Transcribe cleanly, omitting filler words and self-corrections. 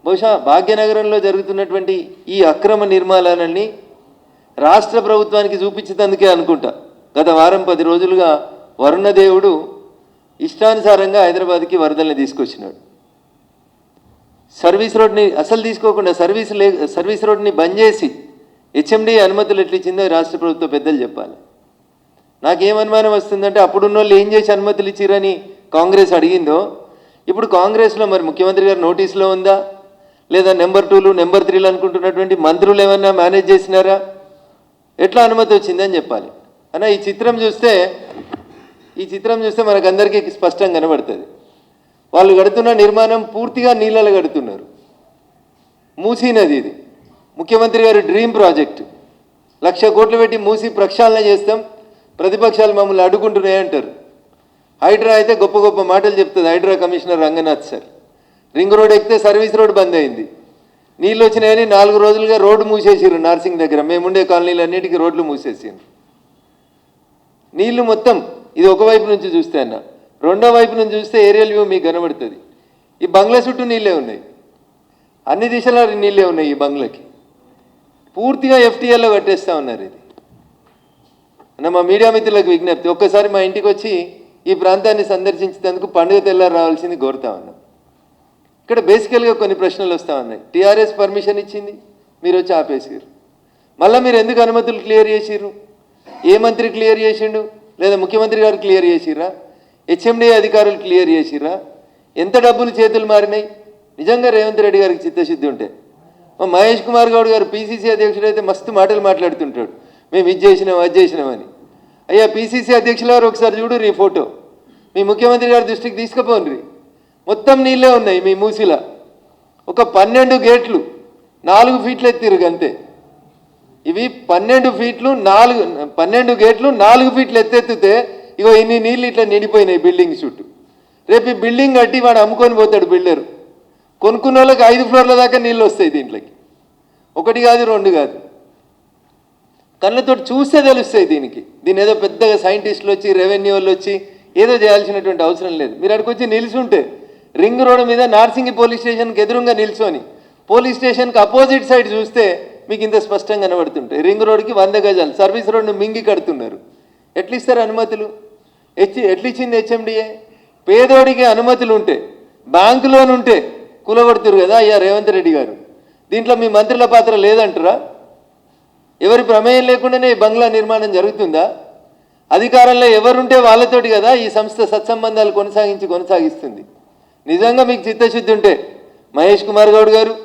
బహుశా భాగ్యనగరంలో జరుగుతున్నటువంటి ఈ అక్రమ నిర్మాణాలన్నీ రాష్ట్ర ప్రభుత్వానికి చూపించేందుకే అనుకుంటా. గత వారం 10 రోజులుగా వరుణదేవుడు ఇష్టానుసారంగా హైదరాబాద్కి వరదల్ని తీసుకొచ్చినాడు. సర్వీస్ రోడ్ని అసలు తీసుకోకుండా సర్వీస్ రోడ్ని బంద్ చేసి హెచ్ఎండి అనుమతులు ఎట్లిచ్చిందో రాష్ట్ర ప్రభుత్వ పెద్దలు చెప్పాలి. నాకేం అనుమానం వస్తుందంటే అప్పుడున్న వాళ్ళు ఏం చేసి అనుమతులు ఇచ్చిరని కాంగ్రెస్ అడిగిందో ఇప్పుడు కాంగ్రెస్లో మరి ముఖ్యమంత్రి గారు నోటీసులో ఉందా, లేదా నెంబర్ 2లు నెంబర్ 3లు అనుకుంటున్నటువంటి మంత్రులు ఏమన్నా మేనేజ్ చేసినారా, ఎట్లా అనుమతి వచ్చిందని చెప్పాలి. అన్న ఈ చిత్రం చూస్తే మనకందరికీ స్పష్టంగా కనబడుతుంది. వాళ్ళు కడుతున్న నిర్మాణం పూర్తిగా నీళ్ళలో కడుతున్నారు. మూసీ నది ఇది ముఖ్యమంత్రి గారి డ్రీమ్ ప్రాజెక్టు. 1,00,000 కోట్లు పెట్టి మూసీ ప్రక్షాళన చేస్తాం, ప్రతిపక్షాలు మమ్మల్ని అడ్డుకుంటున్నాయంటారు. హైడ్రా అయితే గొప్ప గొప్ప మాటలు చెప్తుంది Hydraa commissioner Ranganath sir. Ring road ఎక్కితే సర్వీస్ రోడ్ బంద్ అయింది. నీళ్ళు వచ్చినాయని 4 రోజులుగా రోడ్డు మూసేసారు. నార్సింగ్ దగ్గర మేముండే కాలనీలు అన్నిటికీ రోడ్లు మూసేసారు. నీళ్లు మొత్తం ఇది ఒకవైపు నుంచి చూస్తే అన్న, రెండో వైపు నుంచి చూస్తే ఏరియల్ వ్యూ మీకు కనబడుతుంది. ఈ బంగ్లా చుట్టూ నీళ్ళే ఉన్నాయి, అన్ని దిశలో నీళ్ళే ఉన్నాయి. ఈ బంగ్లాకి పూర్తిగా ఎఫ్టీఎల్లో కట్టేస్తూ ఉన్నారు. ఇది అన్న మా మీడియా మిత్రులకు విజ్ఞప్తి, ఒక్కసారి మా ఇంటికి వచ్చి ఈ ప్రాంతాన్ని సందర్శించేందుకు పండుగ తెల్లారు రావాల్సింది కోరుతా ఉన్నాం. ఇక్కడ బేసికల్గా కొన్ని ప్రశ్నలు వస్తూ ఉన్నాయి. టీఆర్ఎస్ పర్మిషన్ ఇచ్చింది, మీరు వచ్చి ఆపేసారు. మళ్ళీ మీరు ఎందుకు అనుమతులు క్లియర్ చేసిర్రు? ఏ మంత్రి క్లియర్ చేసిండు? లేదా ముఖ్యమంత్రి గారు క్లియర్ చేసిర్రా? హెచ్ఎండి అధికారులు క్లియర్ చేసిర్రా? ఎంత డబ్బులు చేతులు మారినాయి? నిజంగా రేవంత్ రెడ్డి గారికి చిత్తశుద్ధి ఉంటే మా మహేష్ కుమార్ గౌడ్ గారు పీసీసీ అధ్యక్షుడు అయితే మస్తు మాటలు మాట్లాడుతుంటాడు, మేము ఇది చేసినాం అది చేసినామని. అయ్యా పీసీసీ అధ్యక్షుల వారు ఒకసారి చూడు ఈ ఫోటో, మీ ముఖ్యమంత్రి గారి దృష్టికి తీసుకుపోండి. మొత్తం నీళ్ళే ఉన్నాయి మీ మూసిలా. ఒక 12 గేట్లు 4 ఫీట్లు ఎత్తిరు అంతే. ఇవి 12 గేట్లు 4 ఫీట్లు ఎత్తెత్తితే ఇగో ఇన్ని నీళ్ళు ఇట్లా నిండిపోయినాయి బిల్డింగ్ చుట్టూ. రేపు ఈ బిల్డింగ్ కట్టి వాడు అమ్ముకొని పోతాడు బిల్డరు. కొనుక్కున్న వాళ్ళకి 5 ఫ్లోర్ల దాకా నీళ్ళు వస్తాయి దీంట్లోకి. 1 కాదు 2 కాదు, కళ్ళతో చూస్తే తెలుస్తాయి. దీని ఏదో పెద్దగా సైంటిస్టులు వచ్చి రెవెన్యూ వాళ్ళు వచ్చి ఏదో చేయాల్సినటువంటి అవసరం లేదు. మీరు అక్కడికి వచ్చి నిల్చుంటే రింగ్ రోడ్ మీద నార్సింగి పోలీస్ స్టేషన్కి ఎదురుగా నిల్చొని పోలీస్ స్టేషన్కి అపోజిట్ సైడ్ చూస్తే మీకు ఇంత స్పష్టంగా కనబడుతుంటాయి. రింగ్ రోడ్కి 100 గజాలు సర్వీస్ రోడ్ను మింగి కడుతున్నారు. ఎట్లిస్తారు అనుమతులు? ఎట్లిచ్చింది హెచ్ఎండిఏ? పేదోడికి అనుమతులు ఉంటే బ్యాంకు లోన్ ఉంటే కూలగొడుతురు కదా అయ్యా రేవంత్ రెడ్డి గారు. దీంట్లో మీ మంత్రుల పాత్ర లేదంటారా? ఎవరి ప్రమేయం లేకుండానే ఈ బంగ్లా నిర్మాణం జరుగుతుందా? అధికారంలో ఎవరుంటే వాళ్ళతోటి కదా ఈ సంస్థ సత్సంబంధాలు కొనసాగిస్తుంది. నిజంగా మీకు చిత్తశుద్ధి ఉంటే మహేష్ కుమార్ గౌడ్ గారు